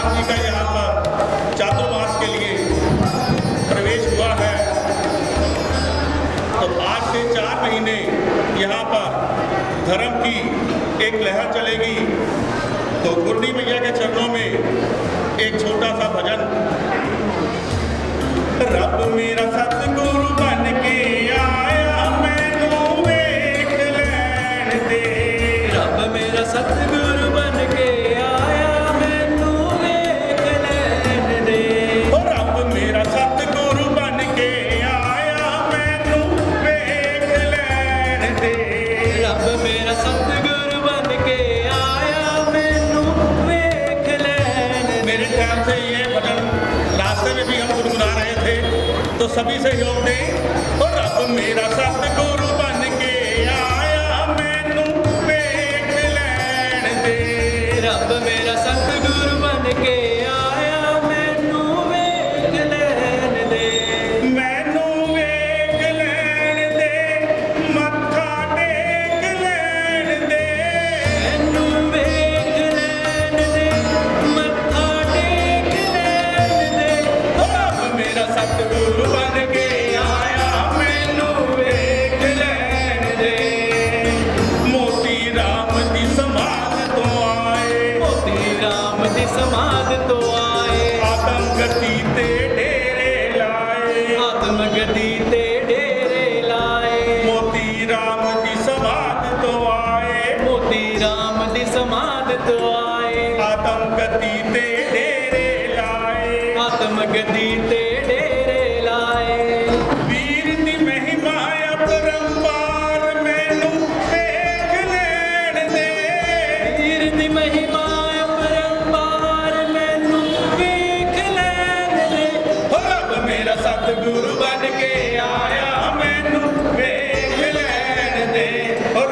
भगवान जी का यहाँ पर चातुर्मास के लिए प्रवेश हुआ है। तो आज से 4 महीने यहाँ पर धर्म की एक लहर चलेगी। तो गुरनी मैया के चरणों में एक छोटा सा भजन। रब मेरा सतगुरु बन के आया मैनू वेख लैण दे। रब मेरा सतगुरु बन के आया मैनू वेख लैण दे। रब मेरा सतगुरु बन के आया मैनू वेख लैण दे। रब मेरा सतगुरु बन के आया मैनू वेख लैण दे। मेरे ख्याल से ये भजन रास्ते में भी हम गुनगुना रहे थे, तो सभी सहयोग दें। और रब मेरा सतगुरु बन के आया मैनू वेख लैण दे। रब मेरा सतगुरु बन के आया मैनू वेख लैण दे। मैनू वेख लैण दे, मत्था टेक लैण दे। मैनू वेख लैण दे, मत्था टेक लैण दे। रब मेरा सतगुरु बन के आया मैनू वेख लैण दे। मोती राम दी समाध तो आए, मोती राम दी समाध तो आए। आत्म गति ते डेरे लाए। आत्म गति ते डेरे लाए। मोती राम दी समाध तो आए, मोती राम दी समाध तो आए। आत्म गति ते डेरे लाए। आत्म गति ते डेरे लाए। वीर दी महिमा अपरंपार मैनू वेख लैण दे। वीर दी महिमा अपरंपार मैनू वेख लैण दे। रब मेरा सतगुरु बन के आया मैनू वेख लैण दे।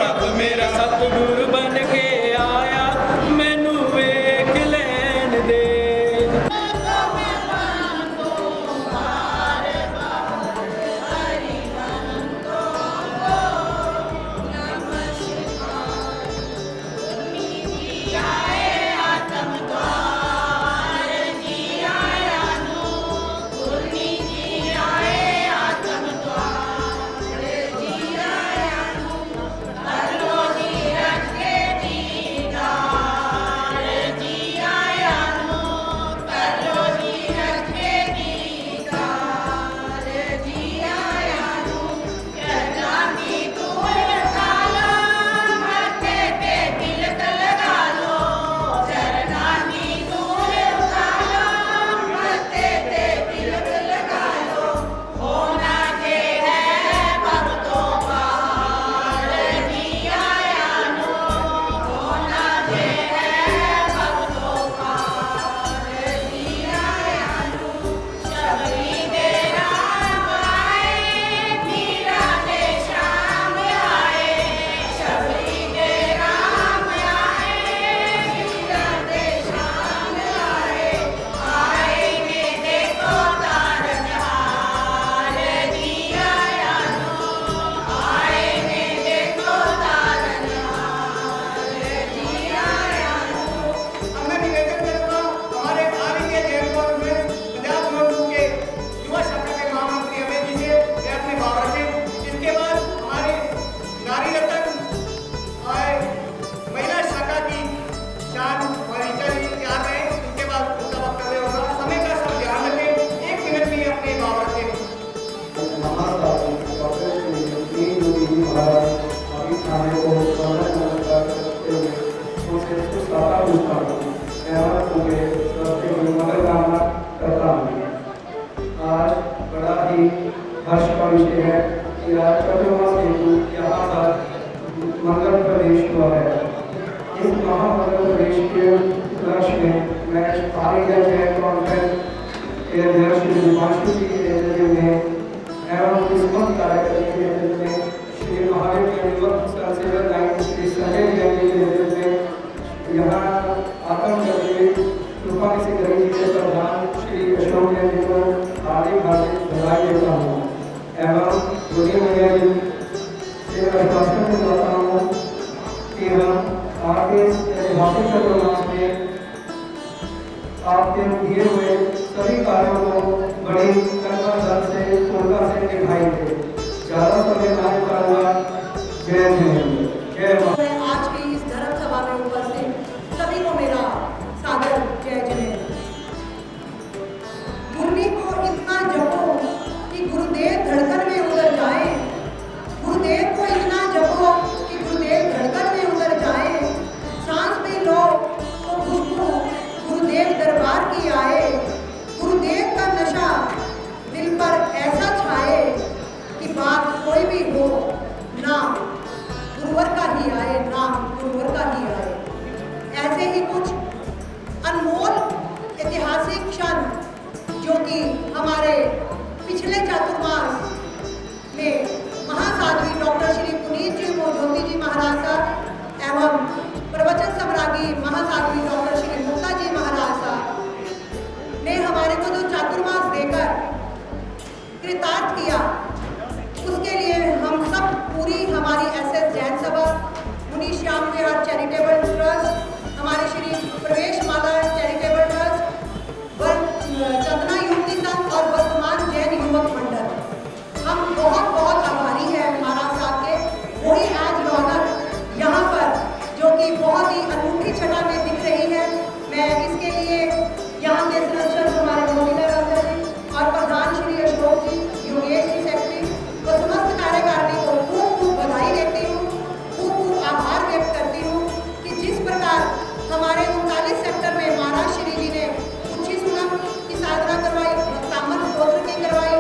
रब मेरा सतगुरु बन के आया मैनू वेख लैण दे। आज बड़ा ही हर्ष का विषय है कि आज चातुर्मास हेतु यहाँ पर मंगल प्रवेश हुआ है। इस महामंगल प्रवेश के उपलक्ष्य में मैं पारिजन जैन कॉन्फ्रेंस के अध्यक्ष दिवांशु जी के नेतृत्व में एवं इस मंच कार्यक्रम के नेतृत्व में श्री महावीर के युवक संसेवक लाइन श्री संजय जैन जी के नेतृत्व में यहाँ आत्म करके कृपा से गरीब के प्रधान श्री अशोक जैन जी को हार्दिक हार्दिक बधाई देता हूँ एवं गुरु मैया जी से आश्वासन देता हूँ कि हम आगे ऐतिहासिक चातुर्मास में आपके दिए हुए सभी कार्यों को बड़ी कड़कड़ से पूर्णता से निभाएंगे। ज़्यादा समय नहीं करूँगा। जय हिंद, जय माता। मैं आज की इस धर्म सभा में उपस्थित सभी को मेरा सादर जय जिनेंद्र। मुरली को इतना जपो कि गुरुदेव धड़कन में उतर जाए, गुरुदेव को इतना जपो कि गुरुदेव धड़कन में उतर जाए। सांस भी लो तो खुशबू गुरुदेव दरबार की आए, गुरुदेव का नशा दिल पर ऐसा छाए कि बात कोई भी हो ना गुरुवर का ही आए, नाम गुरुवर का ही आए। ऐसे ही कुछ अनमोल ऐतिहासिक क्षण जो कि हमारे पिछले चातुर्मास में महासाध्वी डॉक्टर श्री पुनीत जी मोहज्योति जी महाराज साहब एवं प्रवचन सम्राज्ञी महासाध्वी डॉक्टर श्री मुक्ता जी महाराज साहब ने हमारे को जो चातुर्मास देकर कृतार्थ किया, उसके लिए हम सब पूरी हमारी एसएस जैन सभा, मुनि श्याम विहार चैरिटेबल ट्रस्ट, हमारे श्री प्रवेश माला चैरिटेबल ट्रस्ट, चंदना युवती संघ और वर्तमान जैन युवक मंडल, हम बहुत बहुत आभारी हैं महाराज साहब के। वही आज रौनक यहाँ पर जो कि बहुत ही अनूठी छटा में दिख रही है। मैं इसके लिए यहाँ के संरक्षक हमारे मोतीलाल अंदर जी और प्रधान श्री अशोक जी, योगेश जी सेक्रेटरी व समस्त कार्यकारिणी को खूब खूब बधाई देती हूँ, खूब खूब आभार व्यक्त करती हूँ कि जिस प्रकार हमारे 39 सेक्टर में महाराज श्री जी ने उच्ची सुनम की साधना करवाई, ताम्र स्तोत्र की करवाई,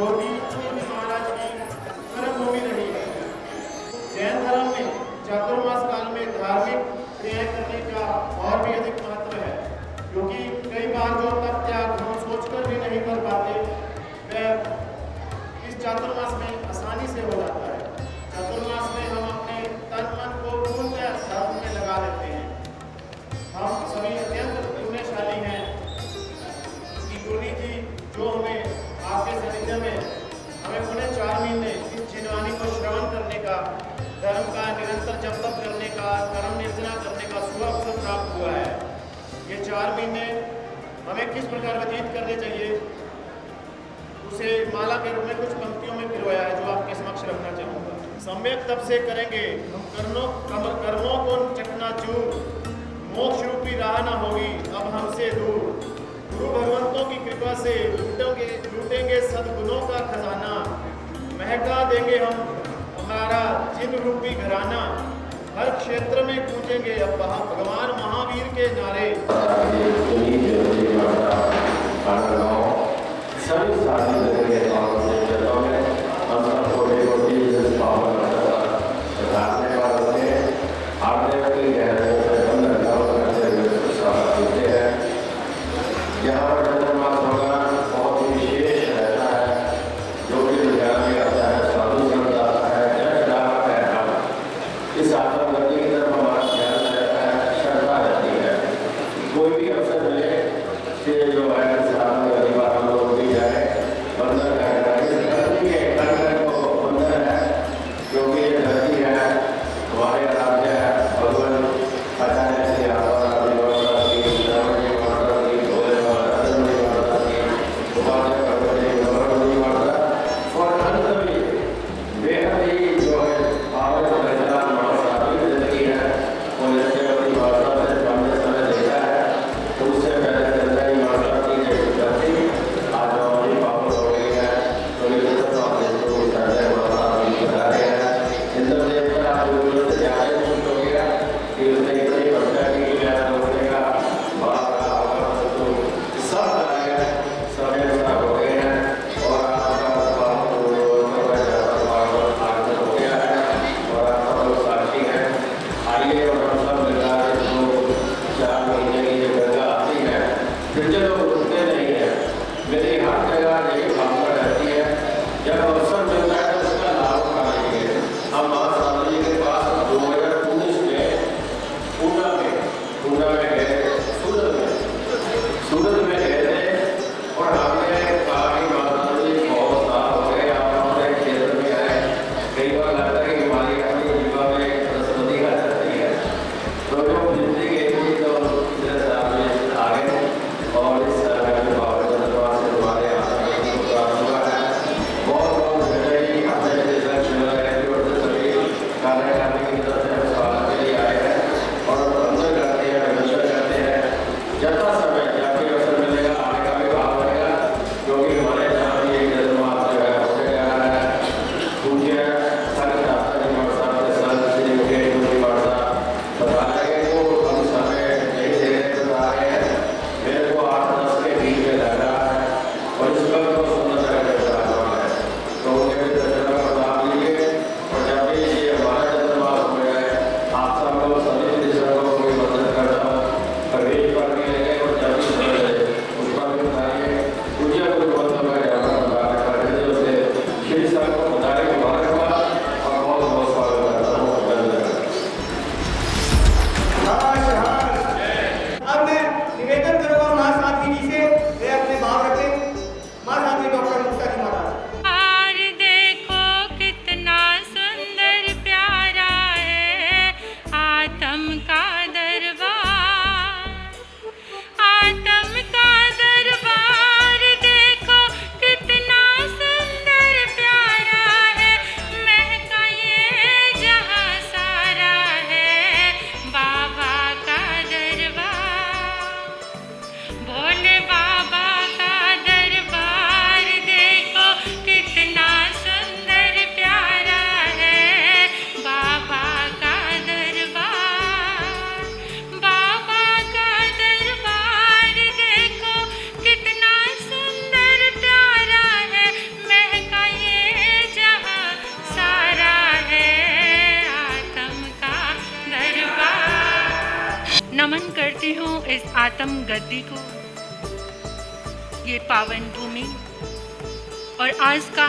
ज्योति जी महाराज की कर्मभूमि रही है। जैन धर्म में चातुर्मास काल में धार्मिक क्रियाएं करने का और भी अधिक महत्व है, क्योंकि कई बार जो तप त्याग हम सोचकर भी नहीं कर पाते वह इस चातुर्मास में आसानी से हो जाता है। चातुर्मास में हम अपने तन मन को पूर्णतः धर्म में लगा देते हैं। हम सभी अत्यंत पुण्यशाली हैं कि टोनी जी जो हमें आपके सानिध्य में हमें पूरे 4 महीने इस जिनवानी को श्रवण करने का, धर्म का निरंतर जप तप करने का, कर्म निर्जना करने का शुभ अवसर प्राप्त हुआ है। ये 4 महीने हमें किस प्रकार व्यतीत करने चाहिए उसे माला के रूप में कुछ पंक्तियों में पिरोया है, जो आपके समक्ष रखना चाहूँगा। सम्यक तप से करेंगे हम कर्मों को चकनाचूर, मोक्ष रूपी राह न होगी अब हमसे दूर। गुरु भगवंतों की कृपा से लूटेंगे सद्गुणों का खजाना, महका देंगे हम हमारा जिन रूपी घराना। हर क्षेत्र में गूंजेंगे अब भगवान महावीर के नारे। सभी साथी लोगों के पावन से चलता में हम सबको बेगोटी इस पावन रास्ते पर होते हैं। आपने अपनी गहराई से बंद करते हुए स्वागत करते हैं। यहाँ पर चातुर्मास होगा बहुत ही विशेष रहता है, जो कि विज्ञान में आता है, साधु संत आता है, जश डाला है। इस आत्मगति की तरफ हमारा ध्यान रहता है, श्रद्धा रहती है। कोई भी अवसर मिले कि जो है साधु परिवार लोग भी जाए, बंधन का आत्म गद्दी को, ये पावन भूमि और आज का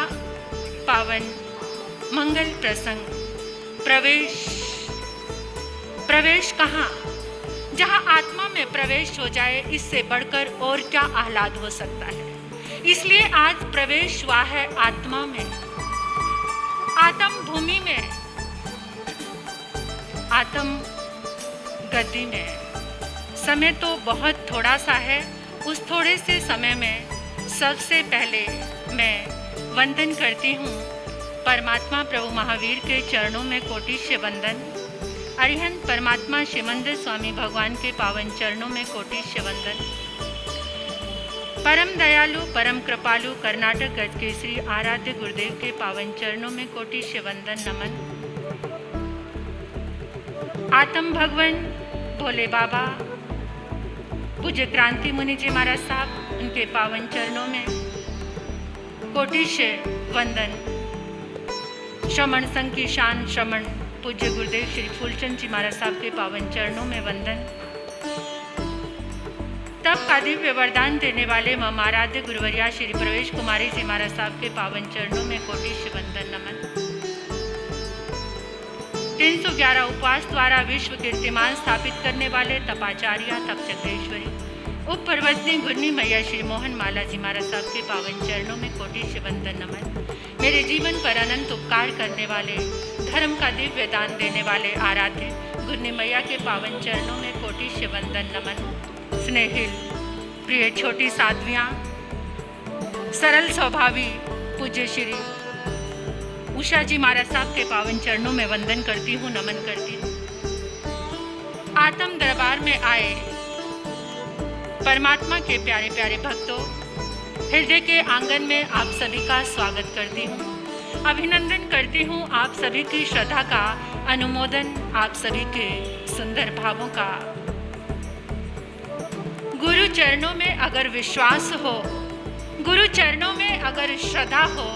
पावन मंगल प्रसंग, प्रवेश कहाँ? जहाँ आत्मा में प्रवेश हो जाए, इससे बढ़कर और क्या आह्लाद हो सकता है। इसलिए आज प्रवेश हुआ है आत्मा में, आत्म भूमि में, आत्म गद्दी में। समय तो बहुत थोड़ा सा है। उस थोड़े से समय में सबसे पहले मैं वंदन करती हूँ परमात्मा प्रभु महावीर के चरणों में कोटिश्य वंदन, अरिहंत परमात्मा श्रीमंदिर स्वामी भगवान के पावन चरणों में कोटिश्य वंदन, परम दयालु परम कृपालु कर्नाटक गज केसरी आराध्य गुरुदेव के पावन चरणों में कोटिश्य वंदन नमन। आत्म भगवान भोले बाबा पूज्य क्रांति मुनि जी महाराज साहब, उनके पावन चरणों में कोटिश्य वंदन। श्रमण संघ की शान श्रमण पूज्य गुरुदेव श्री फूलचंद जी महाराज साहब के पावन चरणों में वंदन। तब का दिव्य वरदान देने वाले मम आराध्य गुरुवरिया श्री प्रवेश कुमारी जी महाराज साहब के पावन चरणों में कोटिश्य वंदन नमन। 311 उपवास द्वारा विश्व कीर्तिमान स्थापित करने वाले तपाचार्य तप चक्रेश्वरी उप पर्वतनी गुरनी मैया श्री मोहन माला जी महाराज साहब के पावन चरणों में कोटिश्य वंदन नमन। मेरे जीवन पर अनंत उपकार करने वाले, धर्म का दिव्य दान देने वाले आराध्य गुरनी मैया के पावन चरणों में कोटिश्य वंदन नमन। स्नेहिल प्रिय छोटी साध्वियाँ, सरल स्वभावी पूज्य श्री उषा जी महाराज साहब के पावन चरणों में वंदन करती हूँ, नमन करती हूँ। आत्म दरबार में आए परमात्मा के प्यारे प्यारे भक्तों, हृदय के आंगन में आप सभी का स्वागत करती हूँ, अभिनंदन करती हूँ आप सभी की श्रद्धा का, अनुमोदन आप सभी के सुंदर भावों का। गुरु चरणों में अगर विश्वास हो, गुरु चरणों में अगर श्रद्धा हो,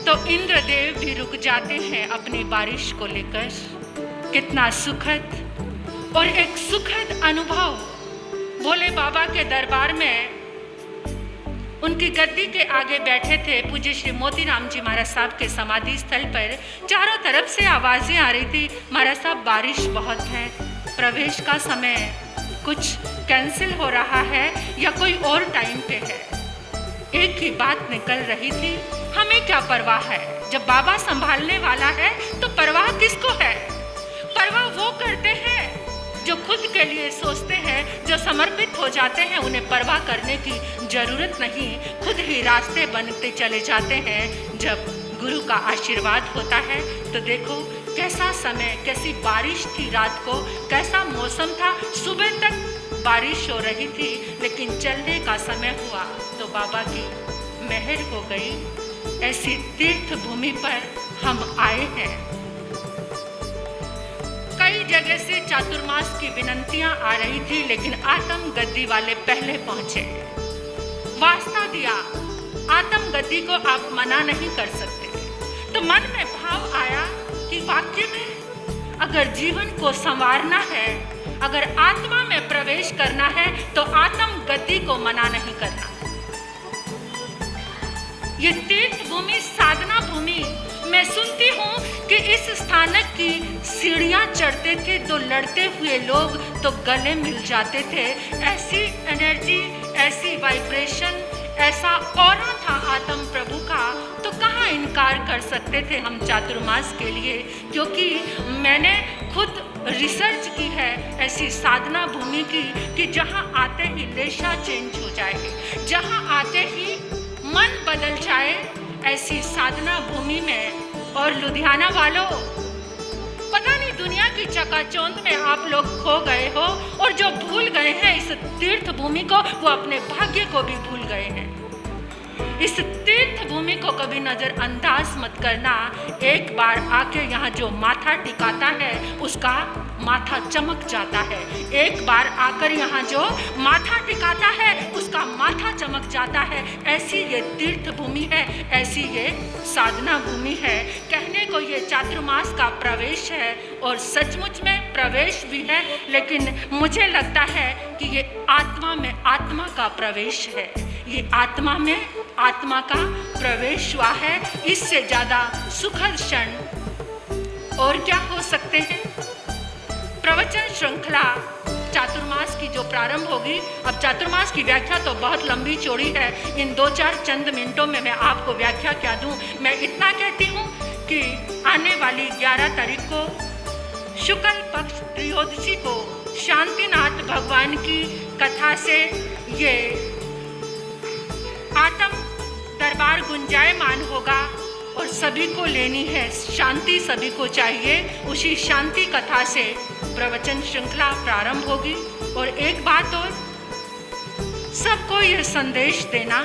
तो इंद्रदेव भी रुक जाते हैं अपनी बारिश को लेकर। कितना सुखद और एक सुखद अनुभव भोले बाबा के दरबार में उनकी गद्दी के आगे बैठे थे पूज्य श्री मोतीराम जी महाराज साहब के समाधि स्थल पर। चारों तरफ से आवाजें आ रही थी, महाराज साहब बारिश बहुत है, प्रवेश का समय कुछ कैंसिल हो रहा है या कोई और टाइम पे है। एक ही बात निकल रही थी, हमें क्या परवाह है, जब बाबा संभालने वाला है तो परवाह किसको है। परवाह वो करते हैं जो खुद के लिए सोचते हैं, जो समर्पित हो जाते हैं, उन्हें परवाह करने की जरूरत नहीं, खुद ही रास्ते बनते चले जाते हैं। जब गुरु का आशीर्वाद होता है तो देखो कैसा समय, कैसी बारिश थी रात को, कैसा मौसम था, सुबह तक बारिश हो रही थी, लेकिन चलने का समय हुआ तो बाबा की मेहर हो गई। ऐसी तीर्थ भूमि पर हम आए हैं। कई जगह से चातुर्मास की विनंतियां आ रही थी, लेकिन आत्म गद्दी वाले पहले पहुंचे, वास्ता दिया। आत्म गद्दी को आप मना नहीं कर सकते। तो मन में भाव आया कि वाक्य में अगर जीवन को संवारना है, अगर आत्मा में प्रवेश करना है, तो आत्म गद्दी को मना नहीं करना। ये तीर्थ भूमि, साधना भूमि, मैं सुनती हूँ कि इस स्थानक की सीढ़ियाँ चढ़ते थे तो लड़ते हुए लोग तो गले मिल जाते थे। ऐसी एनर्जी, ऐसी वाइब्रेशन, ऐसा ऑरा था आत्म प्रभु का, तो कहाँ इनकार कर सकते थे हम चातुर्मास के लिए। क्योंकि मैंने खुद रिसर्च की है ऐसी साधना भूमि की कि जहाँ आते ही लेशा चेंज हो जाए, जहाँ आते ही मन बदल जाए, ऐसी साधना भूमि में। और लुधियाना वालों, पता नहीं दुनिया की चकाचौंध में आप लोग खो गए हो, और जो भूल गए हैं इस तीर्थ भूमि को, वो अपने भाग्य को भी भूल गए हैं। इस तीर्थ भूमि को कभी नजरअंदाज मत करना। एक बार आके यहाँ जो माथा टिकाता है उसका माथा चमक जाता है। एक बार आकर यहाँ जो माथा टिकाता है उसका माथा चमक जाता है। ऐसी ये तीर्थ भूमि है, ऐसी ये साधना भूमि है। कहने को देखो ये चातुर्मास का प्रवेश है और सचमुच में प्रवेश भी है, लेकिन मुझे लगता है कि ये आत्मा में आत्मा का प्रवेश है। ये आत्मा में आत्मा का प्रवेश हुआ है। इससे ज़्यादा सुखद क्षण और क्या हो सकते हैं। प्रवचन श्रृंखला चातुर्मास की जो प्रारंभ होगी, अब चातुर्मास की व्याख्या तो बहुत लंबी चौड़ी है, इन 2-4 चंद मिनटों में मैं आपको व्याख्या क्या दूं। मैं इतना कहती हूं कि आने वाली 11 तारीख को शुक्ल पक्ष त्रयोदशी को शांतिनाथ भगवान की कथा से ये आत्म दरबार गुंजायमान होगा और सभी को लेनी है शांति, सभी को चाहिए। उसी शांति कथा से प्रवचन श्रृंखला प्रारंभ होगी। और एक बात और, सबको यह संदेश देना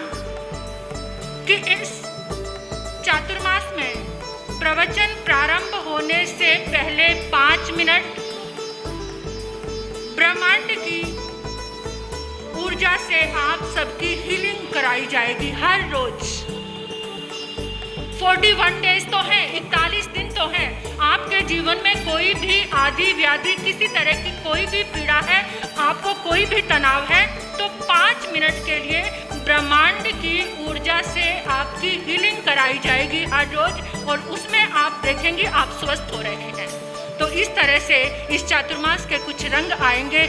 कि इस चातुर्मास में प्रवचन प्रारंभ होने से पहले 5 मिनट ब्रह्मांड की ऊर्जा से आप सबकी हीलिंग कराई जाएगी हर रोज। 41 डेज तो हैं, 41 दिन तो हैं। आपके जीवन में कोई भी आदि व्याधि, किसी तरह की कोई भी पीड़ा है, आपको कोई भी तनाव है, तो 5 मिनट के लिए ब्रह्मांड की ऊर्जा से आपकी हीलिंग कराई जाएगी हर रोज, और उसमें आप देखेंगे आप स्वस्थ हो रहे हैं। तो इस तरह से इस चातुर्मास के कुछ रंग आएंगे।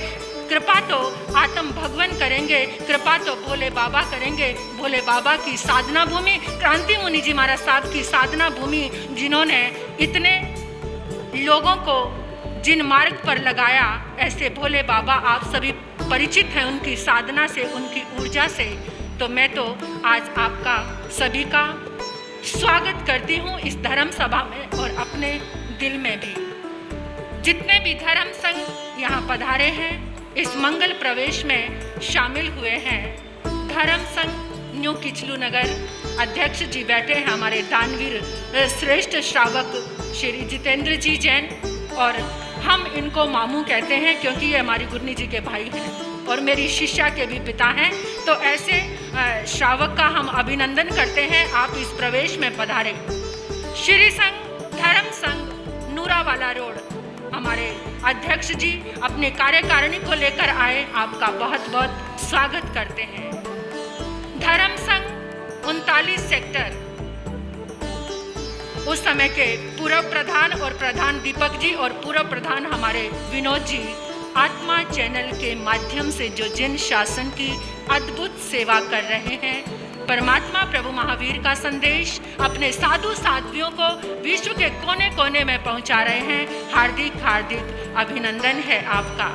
कृपा तो आत्म भगवान करेंगे, कृपा तो भोले बाबा करेंगे। भोले बाबा की साधना भूमि, क्रांति मुनि जी महाराज साहब की साधना भूमि, जिन्होंने इतने लोगों को जिन मार्ग पर लगाया, ऐसे भोले बाबा आप सभी परिचित हैं उनकी साधना से, उनकी ऊर्जा से। तो मैं तो आज आपका सभी का स्वागत करती हूँ इस धर्म सभा में और अपने दिल में भी। जितने भी धर्म संघ यहाँ पधारे हैं, इस मंगल प्रवेश में शामिल हुए हैं। धर्म संघ न्यू किचलू नगर अध्यक्ष जी बैठे हैं, हमारे दानवीर श्रेष्ठ श्रावक श्री जितेंद्र जी जैन, और हम इनको मामू कहते हैं क्योंकि ये हमारी गुरनी जी के भाई हैं और मेरी शिष्या के भी पिता हैं। तो ऐसे श्रावक का हम अभिनंदन करते हैं, आप इस प्रवेश में पधारे। श्री संघ धर्म संघ नूरावाला रोड हमारे अध्यक्ष जी अपने कार्यकारिणी को लेकर आए, आपका बहुत बहुत स्वागत करते हैं। धर्म संघ 39 सेक्टर उस समय के पूर्व प्रधान और प्रधान दीपक जी और पूर्व प्रधान हमारे विनोद जी आत्मा चैनल के माध्यम से जो जन शासन की अद्भुत सेवा कर रहे हैं, परमात्मा प्रभु महावीर का संदेश अपने साधु साध्वियों को विश्व के कोने कोने में पहुंचा रहे हैं। हार्दिक हार्दिक अभिनंदन है आपका।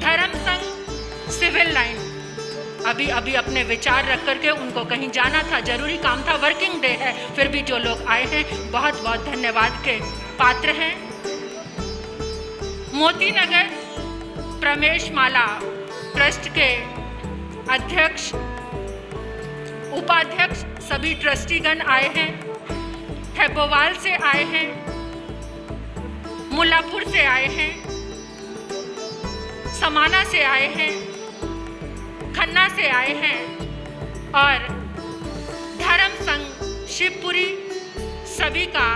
धर्म संघ सिविल लाइन अभी अभी अपने विचार रख करके उनको कहीं जाना था, जरूरी काम था, वर्किंग डे है, फिर भी जो लोग आए हैं बहुत बहुत धन्यवाद के पात्र हैं। मोती नगर प्रमेश माला ट्रस्ट के अध्यक्ष उपाध्यक्ष सभी ट्रस्टीगण आए हैं, हैबोवाल से आए हैं, मुल्लापुर से आए हैं, समाना से आए हैं, खन्ना से आए हैं, और धर्म संघ शिवपुरी सभी का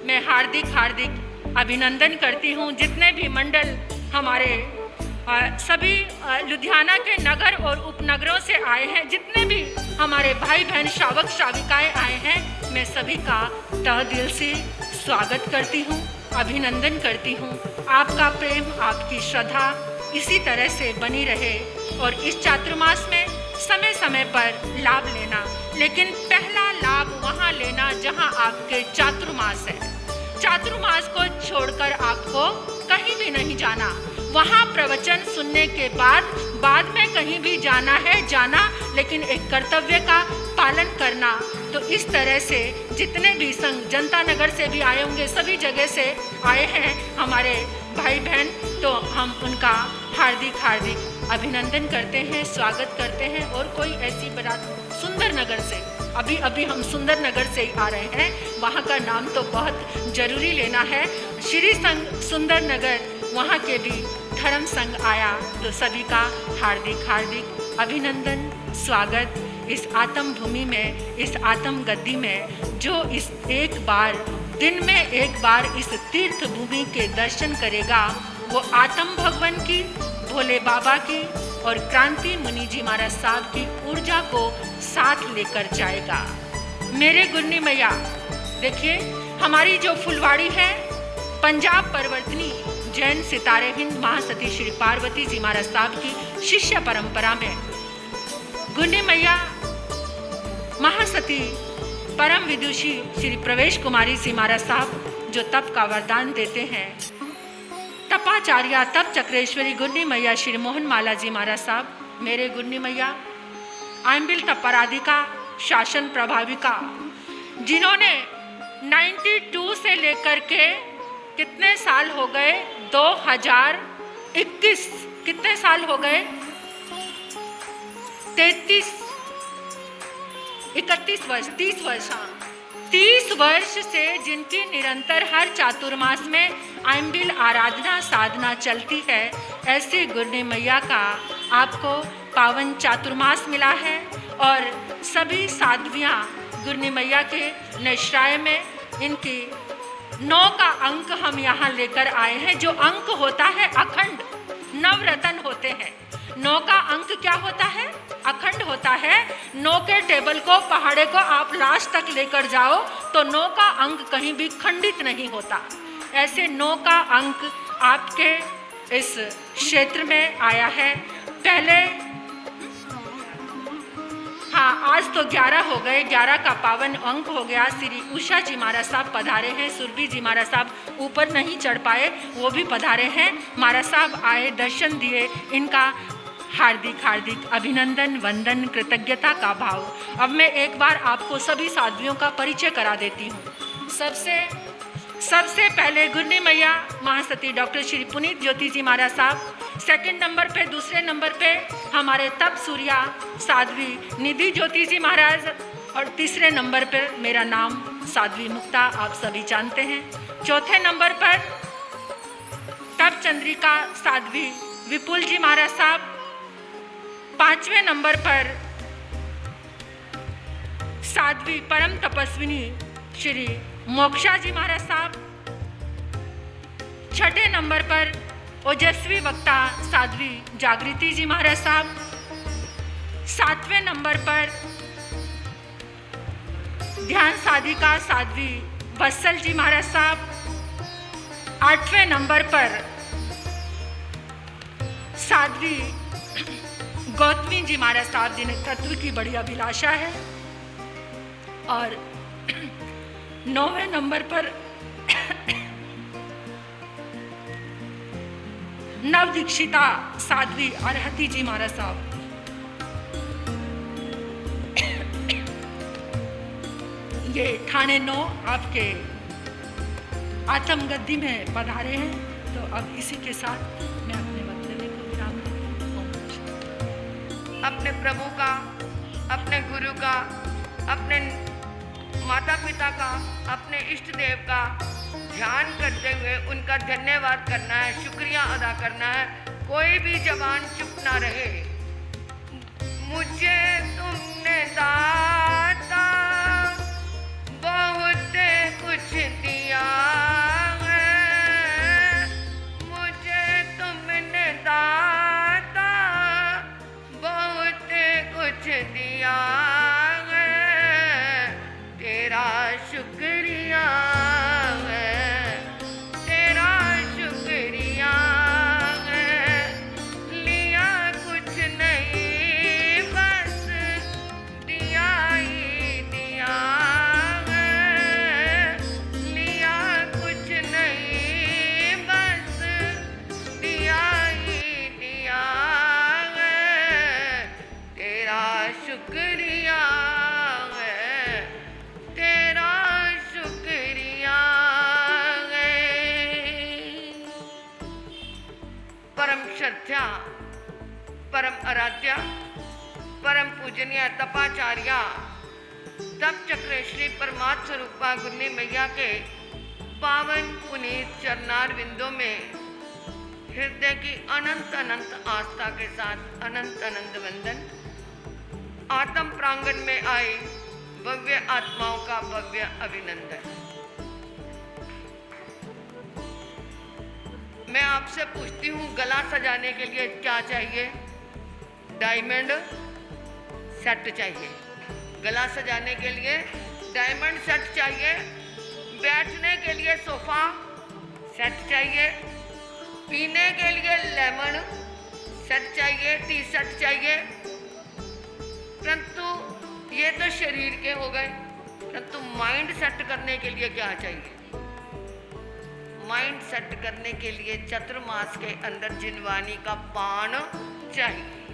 मैं हार्दिक हार्दिक अभिनंदन करती हूँ। जितने भी मंडल हमारे सभी लुधियाना के नगर और उपनगरों से आए हैं, जितने भी हमारे भाई बहन श्रावक श्राविकाएं आए हैं, मैं सभी का तहे दिल से स्वागत करती हूँ, अभिनंदन करती हूँ। आपका प्रेम, आपकी श्रद्धा इसी तरह से बनी रहे और इस चातुर्मास में समय समय पर लाभ लेना, लेकिन पहला लाभ वहाँ लेना जहाँ आपके चातुर्मास है। चातुर्मास को छोड़कर आपको कहीं भी नहीं जाना। वहाँ प्रवचन सुनने के बाद में कहीं भी जाना है जाना, लेकिन एक कर्तव्य का पालन करना। तो इस तरह से जितने भी संघ जनता नगर से भी आए होंगे, सभी जगह से आए हैं हमारे भाई बहन, तो हम उनका हार्दिक हार्दिक अभिनंदन करते हैं, स्वागत करते हैं। और कोई ऐसी बात सुंदर नगर से, अभी अभी हम सुंदर नगर से ही आ रहे हैं, वहाँ का नाम तो बहुत जरूरी लेना है। श्री संघ सुंदर नगर, वहाँ के भी धर्म संघ आया, तो सभी का हार्दिक हार्दिक अभिनंदन, स्वागत इस आत्म भूमि में, इस आत्म गद्दी में, जो इस एक बार दिन में एक बार इस तीर्थ भूमि के दर्शन करेगा, वो आत्म भगवान की, भोले बाबा की और क्रांति मुनि जी महाराज साहब की ऊर्जा को साथ लेकर जाएगा। मेरे गुन्नी मैया, देखिए हमारी जो फुलवाड़ी है, पंजाब परवर्तनी जैन सितारे हिंद महासती श्री पार्वती जी महाराज साहब की शिष्य परंपरा में गुन्नी मैया महासती परम विदुषी श्री प्रवेश कुमारी जी महाराज साहब जो तप का वरदान देते हैं, तपाचार्या तप चक्रेश्वरी गुन्नी मैया श्री मोहन माला जी महाराज साहब, मेरे गुन्नी मैया आइंबिल तपराधिका शासन प्रभाविका, जिन्होंने 92 से लेकर के कितने साल हो गए, 2021 कितने साल हो गए, 31 वर्ष, 30 वर्ष, हाँ 30 वर्ष से जिनकी निरंतर हर चातुर्मास में आइंबिल आराधना साधना चलती है, ऐसी गुन्नी मैया का आपको पावन चातुर्मास मिला है। और सभी साध्वियाँ गुन्नी मैया के निश्राय में इनकी 9 का अंक हम यहाँ लेकर आए हैं। जो अंक होता है अखंड, नवरत्न होते हैं। 9 का अंक क्या होता है? अखंड होता है। 9 के टेबल को, पहाड़े को आप लास्ट तक लेकर जाओ तो 9 का अंक कहीं भी खंडित नहीं होता। ऐसे 9 का अंक आपके इस क्षेत्र में आया है। पहले हाँ, आज तो 11 हो गए, 11 का पावन अंक हो गया। श्री उषा जी महाराज साहब पधारे हैं, सुरभि जी महाराज साहब ऊपर नहीं चढ़ पाए, वो भी पधारे हैं। महाराज साहब आए, दर्शन दिए, इनका हार्दिक हार्दिक अभिनंदन, वंदन, कृतज्ञता का भाव। अब मैं एक बार आपको सभी साध्वियों का परिचय करा देती हूँ। सबसे पहले गुन्नी मैया महासती डॉक्टर श्री पुनीत ज्योति जी महाराज साहब, सेकंड नंबर पे, दूसरे नंबर पे हमारे तप सूर्या साध्वी निधि ज्योति जी महाराज, और तीसरे नंबर पर मेरा नाम साध्वी मुक्ता, आप सभी जानते हैं। चौथे नंबर पर तप चंद्रिका साध्वी विपुल जी महाराज साहब, 5वें नंबर पर साध्वी परम तपस्विनी श्री मोक्षा जी महाराज साहब, 6ठे नंबर पर ओजस्वी वक्ता साध्वी जागृति जी महाराज साहब, 7वें नंबर पर ध्यान साधिका साध्वी बत्सल जी महाराज साहब, 8वें नंबर पर साध्वी गौतमी जी महाराज साहब जिन्हें तत्व की बड़ी अभिलाषा है, और 9वें नंबर पर नव दीक्षिता साध्वी अरहती जी महाराज साहब। ये ठाणे 9 आपके आत्म गद्दी में पधारे हैं। तो अब इसी के साथ मैं अपने वक्तव्य को विराम देती हूँ। अपने प्रभु का, अपने गुरु का, अपने माता पिता का, अपने इष्ट देव का ध्यान करते हुए उनका धन्यवाद करना है, शुक्रिया अदा करना है। कोई भी जबान चुप ना रहे। मुझे तुमने दाता बहुत कुछ दिया है, मुझे तुमने दाता बहुत कुछ दिया है, तेरा शुक्रिया है, तेरा शुक्रिया है। लिया कुछ नहीं बस दिया ही दिया है, लिया कुछ नहीं बस दिया ही दिया है, तेरा शुक्रिया है, तेरा शुक्रिया है। परम श्रद्धा, परम आराध्या, परम पूजनीय तपाचार्या तप चक्र श्री परमात्म स्वरूपा गुन्नी मैया के पावन पुनीत चरणार विंदों में हृदय की अनंत अनंत आस्था के साथ अनंत अनंत वंदन। आत्म प्रांगण में आए भव्य आत्माओं का भव्य अभिनंदन। मैं आपसे पूछती हूँ, गला सजाने के लिए क्या चाहिए? डायमंड सेट चाहिए। गला सजाने के लिए डायमंड सेट चाहिए। बैठने के लिए सोफा सेट चाहिए। पीने के लिए लेमन सेट चाहिए, टी सेट चाहिए। परंतु ये तो शरीर के हो गए, परंतु माइंड सेट करने के लिए क्या चाहिए? माइंड सेट करने के लिए चतुर्मास के अंदर जिनवानी का पान चाहिए।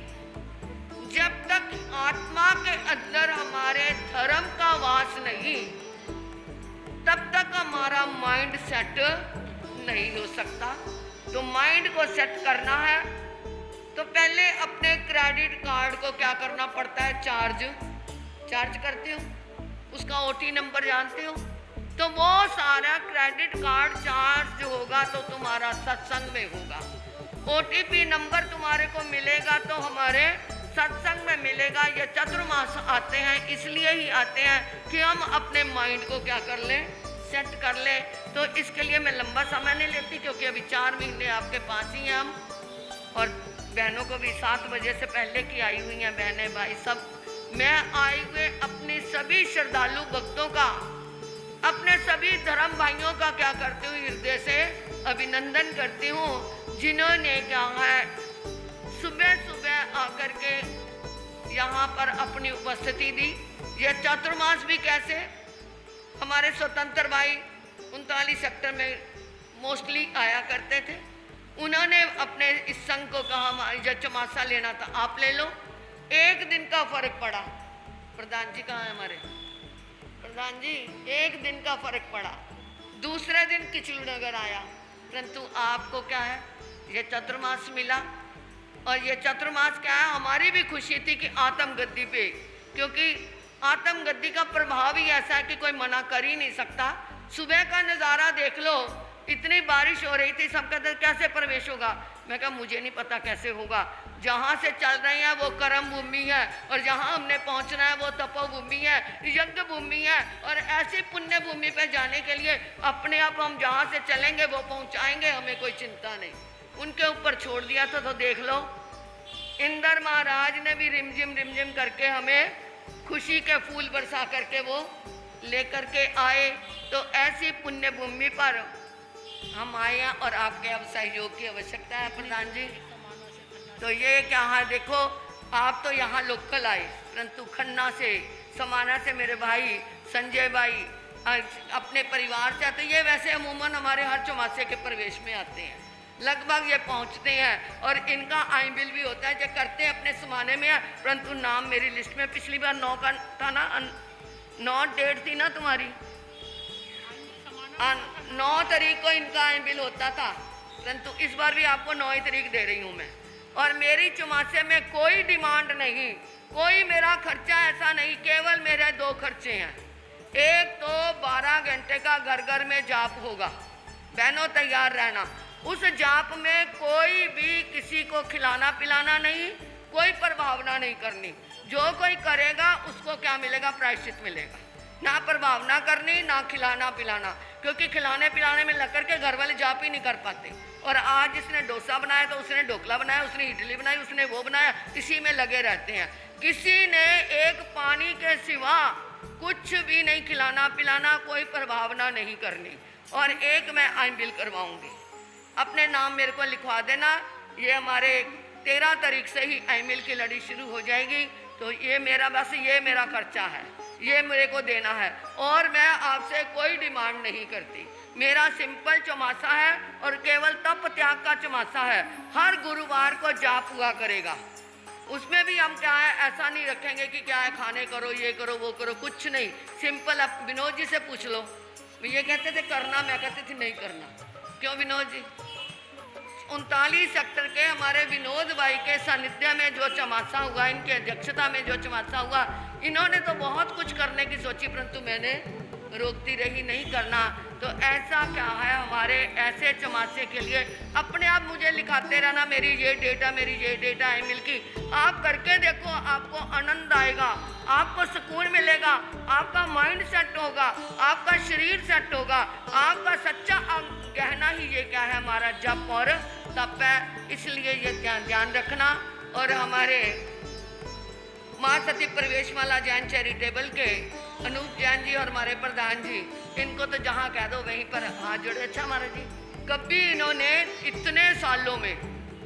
जब तक आत्मा के अंदर हमारे धर्म का वास नहीं, तब तक हमारा माइंड सेट नहीं हो सकता। तो माइंड को सेट करना है तो पहले अपने क्रेडिट कार्ड को क्या करना पड़ता है? चार्ज करते हो। उसका ओटी नंबर जानते हो? तो वो सारा क्रेडिट कार्ड चार्ज होगा तो तुम्हारा सत्संग में होगा। ओटीपी नंबर तुम्हारे को मिलेगा तो हमारे सत्संग में मिलेगा। ये चतुर्मास आते हैं इसलिए ही आते हैं कि हम अपने माइंड को क्या कर लें? सेट कर ले। तो इसके लिए मैं लंबा समय नहीं लेती, क्योंकि अभी 4 महीने आपके पास ही हैं हम, और बहनों को भी 7 बजे से पहले की आई हुई हैं बहनें भाई सब। मैं आए हुए अपने सभी श्रद्धालु भक्तों का, अपने सभी धर्म भाइयों का क्या करती हूँ? हृदय से अभिनंदन करती हूँ, जिन्होंने क्या है सुबह सुबह आकर के यहाँ पर अपनी उपस्थिति दी। ये चतुर्मास भी कैसे हमारे स्वतंत्र भाई 39 सेक्टर में मोस्टली आया करते थे। उन्होंने अपने इस संघ को कहा हमारी जब चमासा लेना था आप ले लो। 1 दिन का फर्क पड़ा। प्रधान जी कहाँ है हमारे? प्रधान जी, 1 दिन का फर्क पड़ा। दूसरे दिन किचलू नगर आया, परंतु आपको क्या है? ये चतुर्मास मिला। और ये चतुर्मास क्या है? हमारी भी खुशी थी कि आत्म गद्दी पे, क्योंकि आत्म गद्दी का प्रभाव ही ऐसा है कि कोई मना कर ही नहीं सकता। सुबह का नज़ारा देख लो, इतनी बारिश हो रही थी, सब कहते कैसे प्रवेश होगा। मैं कहा मुझे नहीं पता कैसे होगा। जहाँ से चल रहे हैं वो कर्म भूमि है, और जहाँ हमने पहुँचना है वो तपोभूमि है, यज्ञ भूमि है। और ऐसी पुण्य भूमि पे जाने के लिए अपने आप हम जहाँ से चलेंगे वो पहुँचाएंगे, हमें कोई चिंता नहीं। उनके ऊपर छोड़ दिया था। तो देख लो, इंद्र महाराज ने भी रिमझिम करके हमें खुशी के फूल बरसा करके वो लेकर के आए। तो ऐसी पुण्य भूमि पर हम आए हैं और आपके अब सहयोग की आवश्यकता है प्रधान जी। तो ये क्या है, देखो आप तो यहाँ लोकल आए, परंतु खन्ना से समाना से मेरे भाई संजय भाई अपने परिवार से आते। ये वैसे अमूमन हमारे हर चौमासे के प्रवेश में आते हैं, लगभग ये पहुंचते हैं। और इनका आई बिल भी होता है जो करते हैं अपने समाने में है, परंतु नाम मेरी लिस्ट में पिछली बार 9 का था ना, 9 डेट थी ना तुम्हारी, 9 तारीख को इनका आई बिल होता था, परंतु इस बार भी आपको 9 तारीख दे रही हूँ मैं। और मेरी चौमासे में कोई डिमांड नहीं, कोई मेरा खर्चा ऐसा नहीं, केवल मेरे 2 खर्चे हैं। एक तो 12 घंटे का घर घर में जाप होगा, बहनों तैयार रहना। उस जाप में कोई भी किसी को खिलाना पिलाना नहीं, कोई प्रभावना नहीं करनी। जो कोई करेगा उसको क्या मिलेगा? प्रायश्चित मिलेगा। ना प्रभावना करनी, ना खिलाना पिलाना, क्योंकि खिलाने पिलाने में लग कर के घर वाले जाप ही नहीं कर पाते। और आज जिसने डोसा बनाया तो उसने ढोकला बनाया, उसने इडली बनाई, उसने वो बनाया, इसी में लगे रहते हैं। किसी ने एक पानी के सिवा कुछ भी नहीं खिलाना पिलाना, कोई प्रभावना नहीं करनी। और एक मैं आई बिल करवाऊंगी, अपने नाम मेरे को लिखवा देना। ये हमारे 13 तारीख से ही ईमेल की लड़ी शुरू हो जाएगी। तो ये मेरा बस ये मेरा खर्चा है, ये मेरे को देना है। और मैं आपसे कोई डिमांड नहीं करती। मेरा सिंपल चौमासा है और केवल तप त्याग का चौमासा है। हर गुरुवार को जाप हुआ करेगा। उसमें भी हम क्या है, ऐसा नहीं रखेंगे कि क्या है खाने करो, ये करो, वो करो, कुछ नहीं। सिंपल अब विनोद जी से पूछ लो, ये कहते थे करना, मैं कहती थी नहीं करना। क्यों विनोद जी? 39 सेक्टर के हमारे विनोद भाई के सानिध्य में जो चमासा हुआ, इनकी अध्यक्षता में जो चमासा हुआ, इन्होंने तो बहुत कुछ करने की सोची, परंतु मैंने रोकती रही नहीं करना। तो ऐसा क्या है, हमारे ऐसे चमासे के लिए अपने आप मुझे लिखाते रहना, मेरी ये डेटा, मेरी ये डेटा है मिलकी। आप करके देखो, आपको आनंद आएगा, आपको सुकून मिलेगा, आपका माइंड सेट होगा, आपका शरीर सेट होगा, आपका सच्चा गहना ही ये क्या है हमारा जप और तप है। इसलिए ये ध्यान रखना। और हमारे माँ सती प्रवेशमाला जैन चैरिटेबल के अनूप जैन जी और हमारे प्रधान जी, इनको तो जहाँ कह दो वहीं पर हाथ जोड़े। अच्छा महाराज जी, कभी इन्होंने इतने सालों में,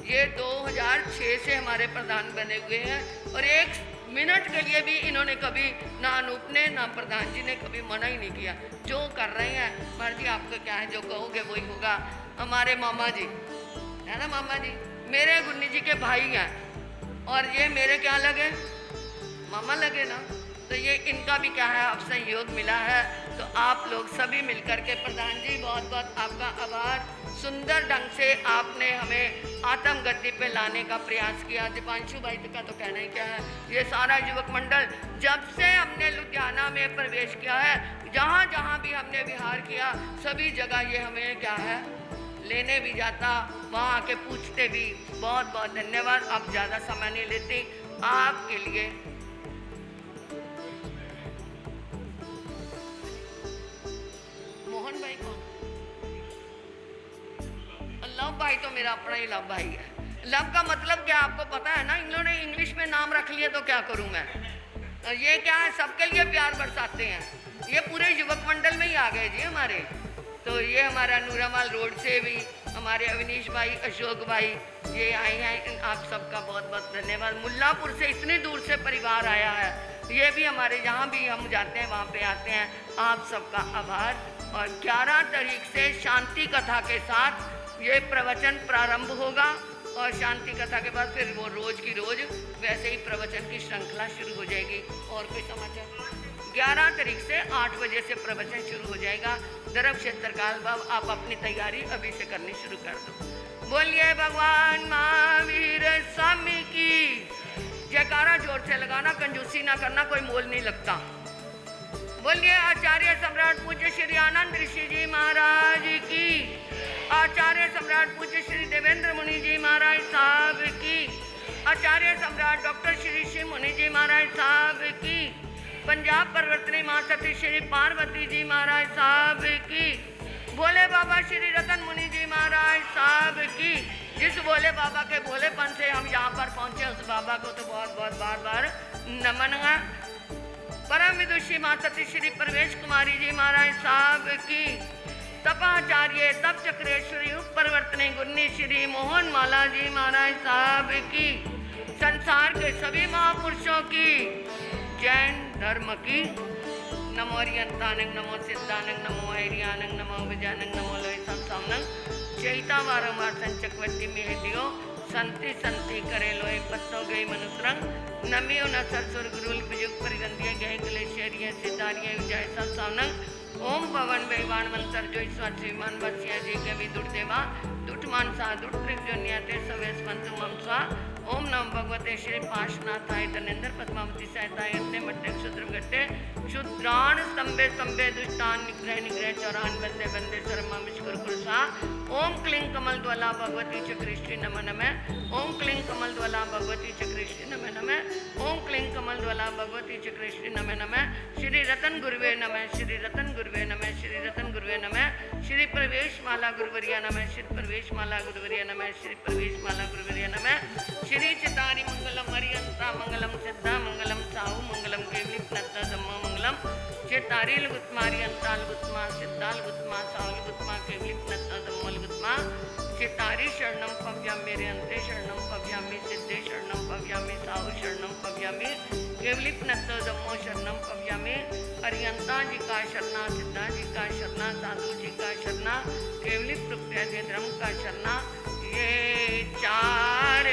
ये 2006 से हमारे प्रधान बने हुए हैं, और 1 मिनट के लिए भी इन्होंने कभी ना अनूप ने ना प्रधान जी ने कभी मना ही नहीं किया। जो कर रहे हैं महाराज जी, आपको क्या है, जो कहोगे वही होगा। हमारे मामा जी है ना, मामा जी मेरे गुन्नी जी के भाई हैं, और ये मेरे क्या लगे, मामा लगे ना। तो ये इनका भी क्या है अब सहयोग मिला है। तो आप लोग सभी मिलकर के, प्रधान जी बहुत बहुत आपका आभार। सुंदर ढंग से आपने हमें आत्मगति पे लाने का प्रयास किया। दीपांशु भाई का तो कहना ही क्या है, ये सारा युवक मंडल जब से हमने लुधियाना में प्रवेश किया है, जहाँ जहाँ भी हमने विहार किया, सभी जगह ये हमें क्या है लेने भी जाता, वहाँ आके पूछते भी। बहुत बहुत धन्यवाद। आप ज़्यादा समय नहीं लेते, आपके लिए मोहन भाई कौन? लव भाई तो मेरा अपना ही लव भाई है। लव का मतलब क्या आपको पता है ना, इन्होंने इंग्लिश में नाम रख लिया तो क्या करूं मैं। ये क्या है, सबके लिए प्यार बरसाते हैं। ये पूरे युवक मंडल में ही आ गए जी हमारे। तो ये हमारा नूरामाल रोड से भी हमारे अविनीश भाई, अशोक भाई ये आए हैं। आप सबका बहुत बहुत धन्यवाद। मुल्लापुर से इतनी दूर से परिवार आया है, ये भी हमारे जहाँ भी हम जाते हैं वहाँ पे आते हैं। आप सबका आभार। और 11 तारीख से शांति कथा के साथ ये प्रवचन प्रारंभ होगा, और शांति कथा के बाद फिर वो रोज की रोज वैसे ही प्रवचन की श्रृंखला शुरू हो जाएगी। और कोई समाचार? 11 तारीख से 8 बजे से प्रवचन शुरू हो जाएगा। धर्म क्षेत्र काल बाब, आप अपनी तैयारी अभी से करनी शुरू कर दो। बोलिए भगवान महावीर स्वामी की जयकारा जोर से लगाना, कंजूसी ना करना, कोई मोल नहीं लगता। बोलिए आचार्य सम्राट पूज्य श्री आनंद ऋषि जी महाराज की, आचार्य सम्राट पूज्य श्री देवेंद्र मुनि जी महाराज साहब की, आचार्य सम्राट डॉक्टर श्री शिव मुनि जी महाराज साहब की, पंजाब प्रवर्तनी माँ सती श्री पार्वती जी महाराज साहब की, भोले बाबा श्री रतन मुनि जी महाराज साहब की। जिस भोले बाबा के भोलेपन से हम यहाँ पर पहुँचे, उस बाबा को तो बहुत बहुत बार बार नमन है। परम विदुषी माँ सती श्री प्रवेश कुमारी जी महाराज साहब की, तपाचार्य तप चक्रेश्वरी उपप्रवर्तनी गुन्नी श्री मोहन माला जी महाराज साहब की, संसार के सभी महापुरुषों की, जैन धर्म की। नमो अरियंतानंग, नमो सिद्धानंग, नमो ऐरियानंग, नमो विजयानंग, नमो लोहितं सामनंग। चैता वारंवार संचकवती में दियो, संति संति करे लोहे पत्तो गई मनुत्रंग। नमियो न सरसुर गुरुल विजुग परिगंधिया गए कलेश्वरिया सिद्धारिया विजय सामनंग। ओम पवन वैवान मंत्र जो ईश्वर श्रीमान बसिया जी के भी दुर्देवा दुटमान सा दुट त्रिजोन्याते सवेश मंत्र मम स्वा। ओम नमो भगवते श्री पार्श्वनाथाय धनेन्द्र पद्मावती सहिताय यत्ने मट्टे क्षुद्रम गट्टे क्षुद्रान स्तंभे स्तंभे दुष्टान निग्रह निग्रह चौरान बंदे बंदे सर्वम विष्कुर कुरुषा। ओम क्लीं कमल द्वला भगवती चक्रेश्वरी नमः नमः। ओम क्लीं कमल द्वला भगवती चक्रेश्वरी नमः नमः। ओम क्लीं कमल द्वला भगवती चक्रेश्वरी नमः नमः। श्री रतन गुरुवे नमः, श्री रतन गुरुवे नमः, श्री रतन गुरुवे नमः। श्री प्रवेश माला गुरुवर्या नमः, श्री प्रवेश माला गुरुवर्या नमः, श्री प्रवेश माला गुरुवर्या नमः। श्री चितारी मंगलम हरियंता मंगलम सिद्धा मंगलम साहु मंगलम केवली प्नता धम्मा मंगलम। चितारी लुगुत्मारी अंताल गुत्मा सिद्धाल गुत्मा साहुल गुत्मा केवली प्नता धम्मल गुत्मा। चितारी शरणम पव्यामि मेरे अंते शरणम पव्यामि सिद्धे शरणम पव्यामि साहु शरणम पव्यामि केवली प्नता धम्मो शरणम पव्यामि। हरियंता जी का शरणा, सिद्धा जी का शरणा, साधु जी का शरणा, केवली प्रत्यय धर्म का शरणा। ये 4